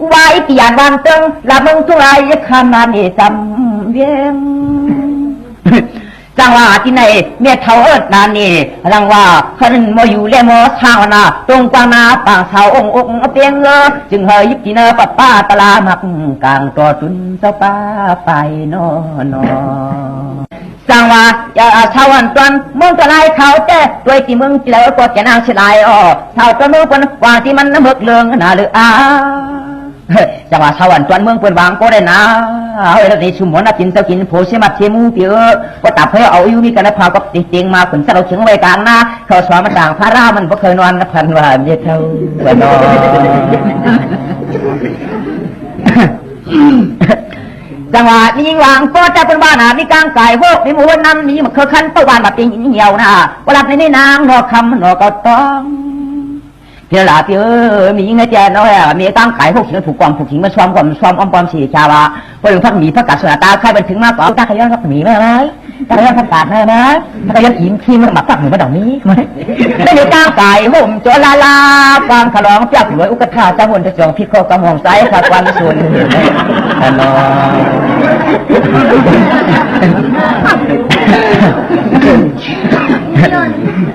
ไว้เตียนวันตึงละมึงทุไรขนาดนี้จำเวียงจังว่าที่ไหนเมียเท่านานี่รังว่าขันมาอยู่เลี้ยมอเท้านาตรงกลางนาปางเสาองค์เปียงเงอจึงเฮยยิบจีเนอป้าป้าตลามักกลางตัวตุนเจ้าป้าไปนอนจังว่าอย่าเท่าวันตันมึงก็ไล่เขาเจ้ด้วยที่มึงเจอก็จะนางเฉลายอ้อเท่าตัวมึงคนวางที่มันน้ำเบิกเลืองน่าหรือจังหวะสวรรค์จวนเมืองเปิดวางก็ได้นะเฮ้ยแล้วในชุมพรนับกินเจ้ากินโผล่เชมัดเชมูเปียก็ตับให้เอาอยู่มีกันนะพาก็จริงๆมาขุนเราเชียงไว้กลางนะเขาสอนมาต่างพระรามันก็เคยนอนกับพันว่าเมียเท่าว่านอนจังหวะนี้ยิงวางก็จะเป็นบ้านมีกลางไก่พวกมีหมูน้ำมีมันเคยคันตัวบ้านแบบเป็นเหี่ยวนะเวลาในนางนอคำนอก็ต้องเจ้าหลาพี่มีเงี้ยเจ้าน้อยมีตั้งขายพวกสิ่งถูกกองผูกสิ่งมาซ้อมก่อนซ้อมอ้อมปอมสีชาวะพอถึงพักหมีพักกาดสนาตาใครเป็นถึงมากกว่าตาขยันพักหมีไหมตาขยันพักกาดไหมตาขยันอิ่มขี้มันหมักพักหมีมาดอกนี้ไหมได้มีตั้งขายห่มโจลาลากวางขลองเจ้าหวยอุกธาเจ้าหุ่นจะจองพิโคกำหงไซขาดความส่วนฮัลโหล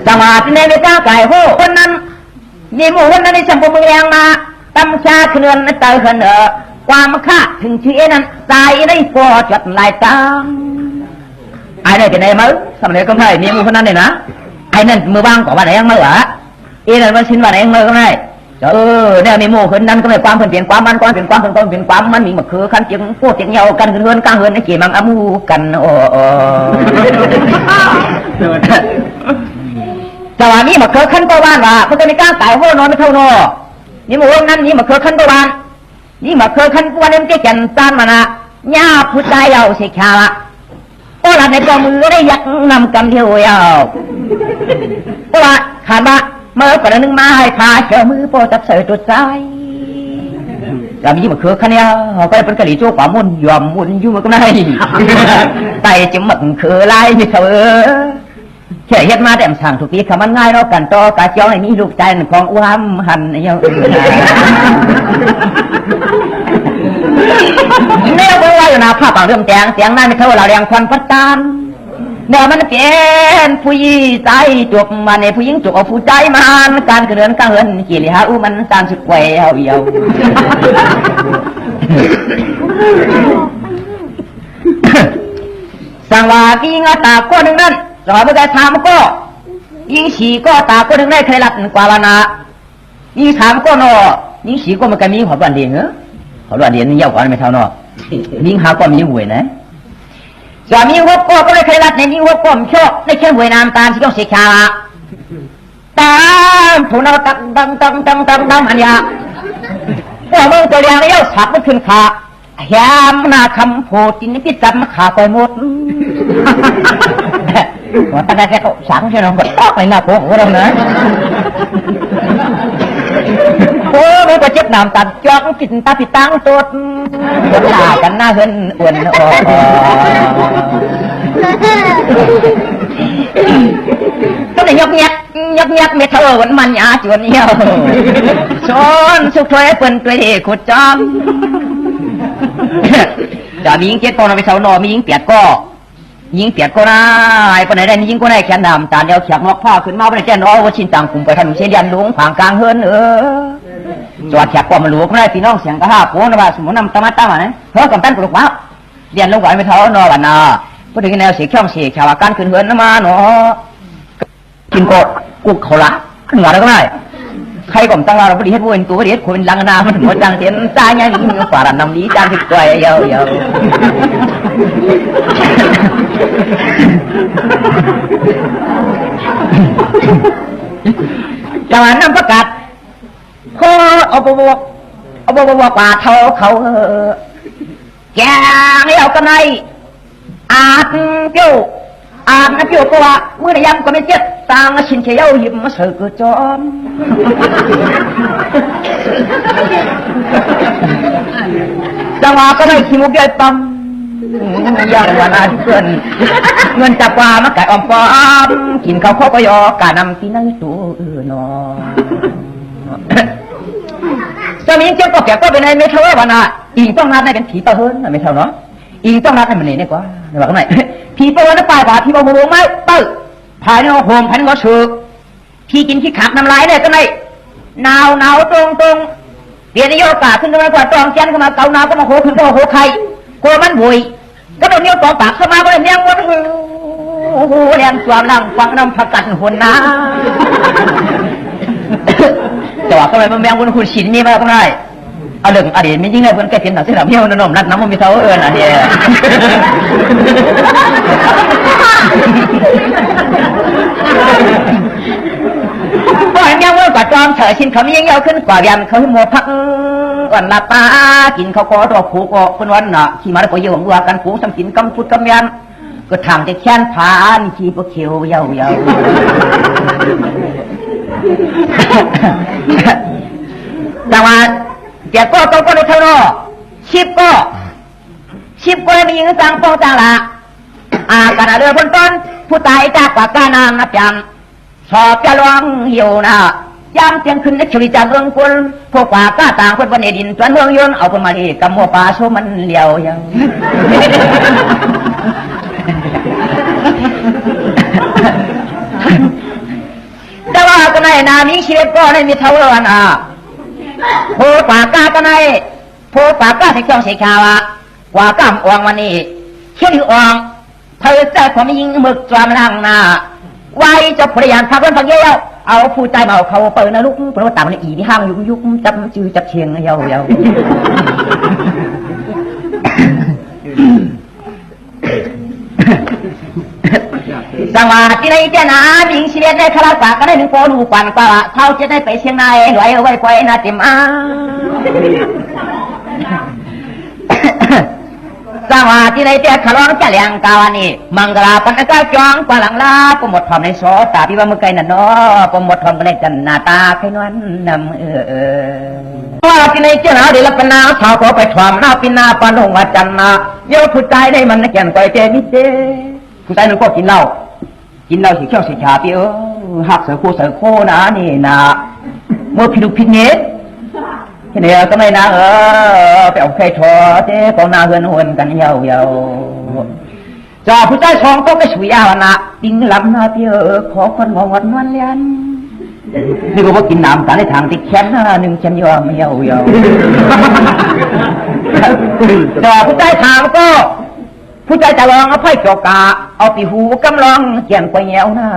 จังหวะที่ในตั้งขายห่มคนนั้นมีหมู่คนนั้นในสังคมเมืองมาตำชาเขื่อนเตยเขื่อนความค่าถึงชีนั้นตายในฟอจัดลายตังไอ้เนี่ยจะไหนมั้งสมัยก็ไม่มีหมู่คนนั้นเลยนะไอ้นั่นมือบ้างก่อนว่าไหนยังไม่เหรอไอ้นั่นมันชินว่าไหนยังไม่ก็ไม่เนี่ยมีหมู่คนนั้นก็ไม่ความเปลี่ยนความมันความเปลี่ยนความเปลี่ยนความมันมีมาคือขั้นเจียงพวกเจียงเยากันเฮือนกลางเฮือนไอ้เกี่ยมังอามูกันโอ้แต่ว่านี่มาเคยขั้นตัวบ้านว่าเขาจะมีการตายหัวนอนไม่เท่านอนี่มาว่างั้นนี่มาเคยขั้นตัวบ้านนี่มาเคยขั้นตัวนี้มันจะแก่นซานมานะย่าผู้ชายเอาเสียขาละโอ้ละในกองมือได้ยักนำกันเที่ยวยาวโอ้ละขาดมาเมื่อก่อนนึงมาให้ขาเชื่อมือโปรจับเสือตัวใจแล้วมีมาเคยขั้นเนี่ยก็เป็นกะหรี่โจ้ป่ามุ่นยอมมุ่นยุ่งมันก็ได้ไต่จิ้มมันคือลายไม่เท่าเชื่อเฮ็ดมาแต่สั่งถูกปีคำมันง่ายเรากันต่อกาเจ้าในนี้ลูกใจของอ้วมหันอย่างเนี่ยเมื่อวานอยู่นะภาพบางเรื่องแจงเสียงนั่นไม่เท่าเราเรียงควันพัดตานเนี่ยมันเป็นผู้หญิงใจจุกมาในผู้หญิงจุกเอาผู้ใจมันการเกินการเงินกี่ลิฮะมันสร้างสุดแหววเยาสังวากีงาตาคนหนึ่งนั้นสมัยเมื่อกี้ถามก็ยิงฉีก็ตาก็หนึ่งได้ใครรับกว่าวันนะยิงถามก็นอยิงฉีก็มันก็มีหัวบันเดียงเหรอหัวบันเดียงนี่ยาวกว่าไม่เท่านอยิงหาก็มีหวยนะสามีหัวก็ได้ใครรับในยิงหัวก็มชอบในเช่นหวยน้ำตาลที่ต้องเสียชาตามผู้เราตังอันยาว่าเมื่อตัวเลี้ยงแล้วสับมันขึ้นขาแยมนาคำโพจินพิจับมาขาไปหมดว่าตั้งแต่แค่เขาสังใช่ไหมก็ต้องไปหน้าโผล่ของเรานะโอ้ไม่ก็เจ็บน้ำตัดจ้องกินตาปิดตังตัวหน้ากันหน้าเฮินอ้วนก็เลยยกเงียบเมทัลวันมันยาจวนเหี่ยวซ้อนสุกถอยเปิ่นตัวเด็กขุดจอมจะมียิงเจ็ดปอนไปเสานอมียิงเปียดก็ยิงเปียดก็ได้ปนไหนได้ยิงก็ได้แขนดำตาเดียวเขียกนอกผ้าขึ้นมาปนแค่นอว่าชินต่างกลุ่มไปทำเสียยันหลวงขวางกลางเฮินจอดแขกก็มาหลวงก็ได้พี่น้องเสียงกระห้าโป้นะว่าสมมตินำตะมัดตะมันเฮ้ยกำตั้นปลุกว้าเรียนลงไหวไม่เท่านอวันน่ะพอถึงแนวเสียช่องเสียชาวการขึ้นเฮินมาเนาะกินกดกุกเขาละขึ้นมาแล้วก็ได้ใครก็ตั้งเราบริเหตุวนตัวบริเหตุคนลังนามันหัวจังเตียนตายยังมีฝ่าดันนำนี้จานติดตัวเยอะจังหวะนั้นประกาศเขาเอาบวกว่าเขาแกงเลี้ยวกันไงอาดเปี้ยวก็ว่าเมื่อไหร่ยำก็ไม่เจ็บตางชินเชี่ยวหยิบมาเสือกจอมจังหวะก็ได้ขี้มุกใหญ่ปั๊มอย่างวันอาทิตย์เงินจับว่ามาไก่อมฟอมกินข้าวข้อก็ยอกานำที่นั่งตัวนอ จะมีเจ้าก็แก่ก็เป็นไงไม่เท่าวันน่ะอีกต้องนัดได้เป็นผีตะเฮินไม่เท่าเนาะอีกต้องนัดให้มันเนี่ยกว่าในว่ากันไหนผีตะเฮินปลายบาผีบอมลงไม้เปิ้ลภายในโฮมภายในก็ชือพี่กินขี้ขับน้ำลายได้ก็ไหนหนาวตรงเปลี่ยนโยกาขึ้นมาก่อนตองแกนขึ้นมาเกาหนาวก็มาโหขึ้นก็โหไข่กลัวมันบุยก็โดนนิ้วตองปากเข้ามาก็เลยเนี้ยมันโอ้โหแรงตัวนั่งฟังน้ำผักกัดหุ่นนะแต่ว่าก็เลยมันแมงวันคุณฉินมีมาก็ได้เอาเรื่องอดีตไม่ยิ่งเลยเพื่อนแกเพียนหนักเสียหลับเที่ยวนมรัดน้ำมันมีเท่าน่ะเนี่ยก็เห็นยังว่ากว่าจอมเฉยชินเขาไม่ยังยาวขึ้นกว่ายันเขาให้โมพักก่อนลาปลากินเขาก็ตัวผูกคนวันน่ะขี่มาแล้วก็เยี่ยมวัวกันผูกสำกินกำพุดกำยันก็ทางจะแค้นผานี่ขี่พวกเขียวยาวแต่ว่าแกก็ต้องในเท่านั้นชิบก็มียิงสังปองจังละการเรือบนต้นผู้ตายจากปากกานางนับจำสอบจะลวงเหี่ยวนะยามเตียงขึ้นในชีวิตจากเมืองคนพวกปากก้าต่างคนบนดินส่วนเมืองยนเอาคนมาดีกับมัวปลาโซมันเลี้ยวยังแต่ว่าก็ในนามีชีวิตก็ในมีเท่าวันโพปากก้าก็ในโพปากก้าที่เจ้าเสียขาวกว่าก้ามอ่องวันนี้เชื่ออ่องเธอจะความยิงหมึกจอมลังนาไว้จะพยายามพักเรื่องพักเยี่ยวเอาผู้ใจเบาเขาเปิดนะลูกเพราะว่าต่างในอีที่ห้างยุกจับจือจับเชียงยาวจังหวะที่ในเจ้าหน้าบิงเชียนในคาราสาก็ได้หนึ่งโปลูกวันกว่าเท่าจะได้ไปเชียงนายรวยเอาไว้ไว้นาเต็มจังหวะที่ในเจ้าขลองจะเลี้ยงกาวานี่มังกราปันก็จองกว่าหลังลาปมดทอมในโซตาพี่ว่าเมื่อไงน่ะเนาะปมดทอมกันในจันนาตาใครนวลนำว่าที่ในเจ้าหน้าเดี๋ยวละปนาสาวขอไปทอมหน้าปินาปานงอาจันนาเยอะผู้ใจได้มันแก่นก่อยเจมิเจผู้ชายนึงก็กินเหล้าสิเขี้ยวสิชาพี่หักเสือโคนะนี่นะเมื่อพิลุพิเนตทีนี้ก็ไม่นะไปเอาใครทอเจ๊ปองนาเฮือนหวนกันยาวจ่อผู้ชายสองก็ไปสุยาวนะดิ้งลำนาพี่ขอคนมองวันวันเลียนนี่ก็ว่ากินน้ำกันในทางที่แค้นหนึ่งฉันยอมยาวจ่อผู้ชายถามก็ผู้ใจจะลองเอาไพ่จอกาเอาปีหูกำลองเขียนไปแยวหน้า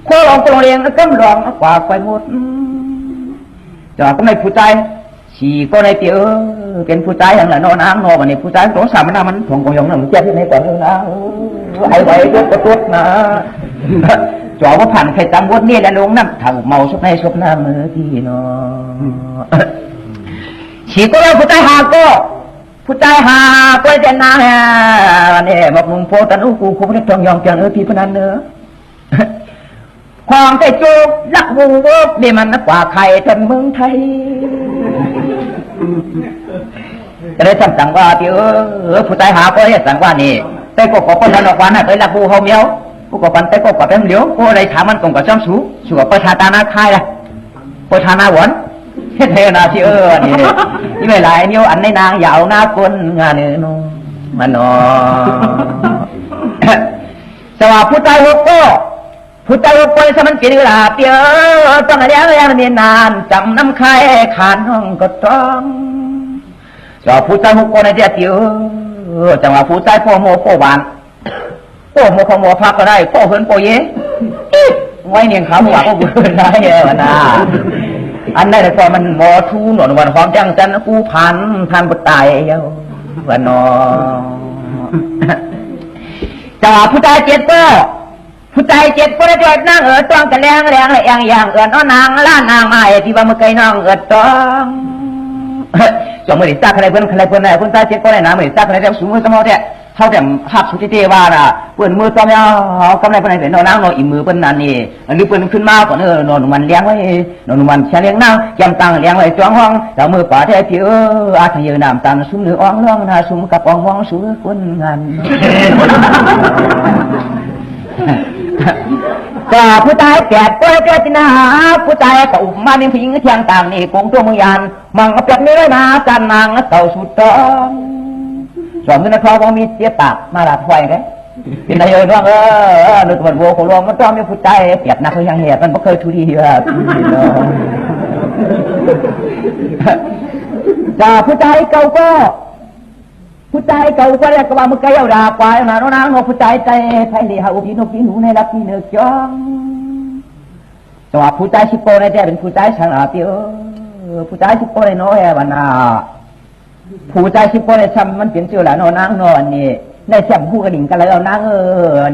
โคลองโคลเรียงกำลองกว่าไปหมดจอก็ในผู้ใจสี่ก็ในเปียเป็นผู้ใจอย่างนั้นนอนอ้างนอนวันนี้ผู้ใจสงสารมันน่ะมันถ่วงกองยองน่ะมันเจ็บที่ไหนก่อนนะไอ้ไว้ตัวนะจอว่าผ่านใครจำวัดนี่แล้วลงน้ำถังเมาซุบในซุบหน้ามือที่นอนสี่ก็เลยผู้ใจหาก็ผู้ใจหาก็จะนาเนี่ยบอกมึงโพตันอุกูไม่ได้ทองยองจังพี่พนันเนื้อความใจจุกลักวูบนี่มันกว่าใครจนเมืองไทยจะได้สั่งว่าที่ผู้ใจหาก็ได้สั่งว่านี่แต่ก็ขอคนนั้นออกวันน่ะเคยลักวูเขาเมียวผู้ก่อปันแต่ก็กว่าเป็นเหลียวก็เลยถามมันตรงกับจ้องสูสู่กับประธานตานาคายละประธานาหวนเท่นาที่นี่นี่ไม่หลายนิ้วอันในนางยาวหน้าคนงานนี่น้องมันนอสว่าผู้ใจหกก็ผู้ใจหกคนสมันเป็นเวลาเปียต้องเลี้ยงเมียนานจำน้ำไข่ขาดห้องก็ต้องสว่าผู้ใจหกคนในเดียเตียวจังหวะผู้ใจพ่อโมพ่อหวานพ่อโมพ่อโมพักก็ได้พ่อเฮิร์นพ่อเย่ไว้เนียงขาวหวานพ่อเฮิร์นได้เออนะอันนั้นแต่พอมันหมอทูหนอนวันความจังจันกูพันบุตรตายเยาวันนอจังหวะผู้ใจเจ็ดก็ผู้ใจเจ็ดก็ได้จอดนั่งต้องกันแรงอย่างนางล้านนางไม้ที่ว่าเมื่อไงน้องต้องจงมือดิซักอะไรเพื่อนไหนคนใจเจ็ดก็ได้นะมือดิซักอะไรแล้วสูงมือสมองเนี่ยเท่าแต่หักสุดที่เทว่าน่ะเปื่อนมือตอมยาวกำไรเพื่อนไหนเป็นนอนนั่งนอนอิ่มมือเพื่อนนั่นนี่หรือเพื่อนขึ้นมาก่อนนอนมันเลี้ยงไว้นอนมันเชียงเลี้ยงนั่งแกมตังเลี้ยงไว้จ้องห้องแต่มือขวาแท้ที่อาทยืนน้ำตันซุ้มเนื้ออ่องล่องนาซุ้มกับอ่องมองสูงคนงาน ก็ผู้ตายแก่ก็เกิดนาผู้ตายก็อุ้มมาเป็นผู้หญิงเที่ยงต่างนี่กงตัวเมืองยานมังเป็ดไม่ได้มาจานนางเต่าสุดต้องสองเงินทองก็มีเจี๊ยบปากมาหลับไฟกันเป็นอะไรบ้างนึกว่าวัวของหลวงมันต้องมีผู้ตายเปียกนักเขายังเหตุมันไม่เคยทุรีแบบจ้าผู้ตายเก่าก็ผู้ใจเก่าก็เรียกว่ามึงไก่เอาดาบควายมาโน่นนผู้ใจใจไทยเลี้ยอุบินุกินูในรักที่เนื้อจ้องจังหวะผู้ใจชิโป้ในใจเป็นผู้ใจช่างอาเปียวผู้ใจชิโป้ในน้อยวันน่ะผู้ใจชิโป้ในช้ำมันเปลี่ยนเชื่อแล้วนอนนอนนี่ในแซมผู้กระดิ่งกันแล้วนาง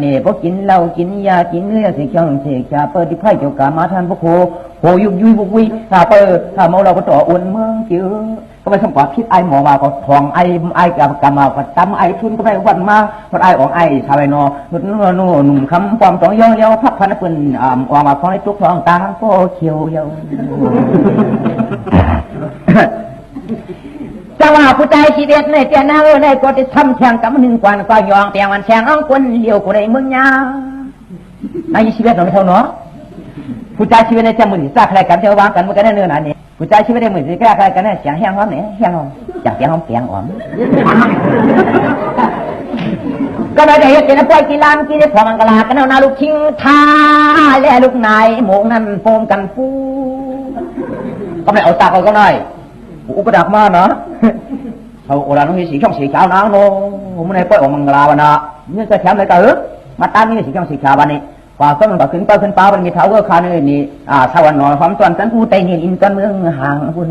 นี่พวกกินเหล้ากินยากินเนื้อเสียงเสียงเปิดที่ไพ่เกี่ยวกับมาทานพวกโหยุยบุกวิถ้าเปิดถ้าเมาเราก็ต่ออุ่นเมืองเจือก็ไปสมกว่าพิษไอหมอมาก็ทองไอกับกรรมาก็ตำไอทุนก็ไปวันมาคนไอออกไอชาวไอนอหนุ่มคำความสองย่อพักพันปืนออกมาฟ้องในตุกทองตาก็เขียวเยาจังหวะผู้ใจชีเด็ดในเตียนนาในก็จะทำแข่งกับหนึ่งกวนก็ยองเตียงวันแข่งเอาคนเดียวกูได้มึงยาในชีวิตเราไม่เท่าเนาะผู้ใจชีวิตในจมือซาใครกันเท่าวางกันมันก็ได้เนื้อหนาเนี่ยผู้ใจชีวิตในมือที่แก้ใครกันเนี่ยเสียงแห้งหอมเนี่ยแห้งหอมจากเสียงหอมเปียงหอมก็ไม่ได้เห็นนะปล่อยกีฬากีได้พอมังกลากันเอานาลูกชิงท่าและลูกนายหมงนั่นโฟมกันฟูก็ไม่เอาตาเขาก็หน่อยอุปดักมาเนาะเขาโอราน้องสีช่องสีขาวน้ำโน่มันในปล่อยออกมังกลาวันน่ะนี่จะแถมอะไรกันมาตามนี่สีช่องสีขาววันนี้กว่าก็มันก็ขึ้นเป้าขึ้นเป้ามันมีเท้าก็คานี่สวรรค์หน่อยความตอนกันผู้ใจนี่อินกันเมืองห่างคุณ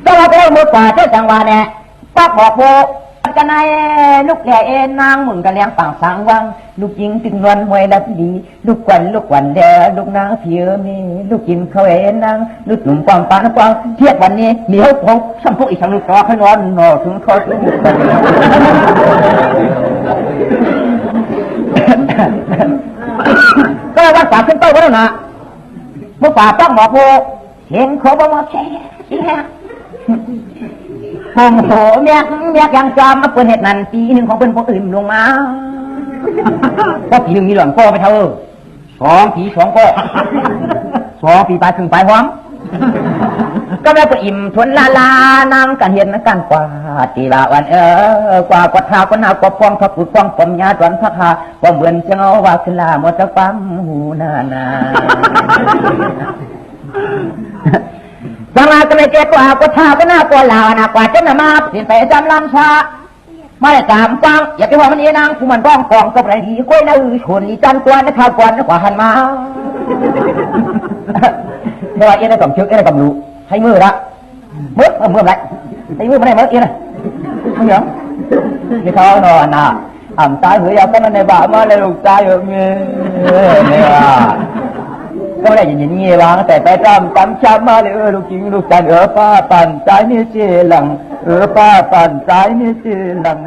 ก็ว่าไปเมื่อกว่าเจ้าจังหวะเนี่ยปักบอกโบกันไอ้ลูกแก่เอ็นนางหมุนกันเลี้ยงปังสังวังลูกยิงตึงวันหวยดับดีลูกกวันเดลูกนางเพียวมีลูกกินเขาเอ็นนางลูกหนุ่มความปานความเทียบวันนี้เหนียวพงสัมพุอีกครั้งลูกรอให้นอนนอถึงคอถึงก็วัดป่าขึ้นโต๊ะแล้วนะเมื่อป่าปักหมอโพเห็นเขาบอกว่าแช่ผมโหเมียยังจอมมาเปิดเหตุนั้นปีหนึ่งของเปิ้นพวกอื่นลงมาก็ปีหนึ่งมีหลวงพ่อไปเท่า2 ปี 2 ก็2 ปีไปถึงไปพร้อมก็แม่ก็อิ่มทนลานางกันเห็นนักการกว่าตีละวันกว่ากท้าก็น่ากว่าป้องพระกุฎป้องปมยาตอนพระคาก็เหมือนจะเอาว่าขึ้นลาหมดจะปั๊มหูนาจังหวะก็ไม่เจ็บกว่าก็ท่าก็น่ากว่าลาวนะกว่าจะนำมาเปลี่ยนไปจำลำชาไม่ได้ตามฟังอย่าไปว่ามันเอนางผู้มันร้องกองกับอะไรดีกล้วยน่าชนจันกวนนะครับกวนกว่าหันมาเดี๋ยวเอ็นได้กับเชือกเอ็นได้กับลูให้มือละมือไรให้มือมาได้มือเอ็นนะไม่เหรอที่เขานอนน่ะตายหัวยาวก็นั่นในบ้ามาเลยลูกตายอย่างเงี้ยก็ได้ยินเงี้ยวางแต่ไปจำช้ำมาเลยลูกจริงลูกจันป้าปั่นใจนี่เจหลังป้าปั่นใจนี่เจหลัง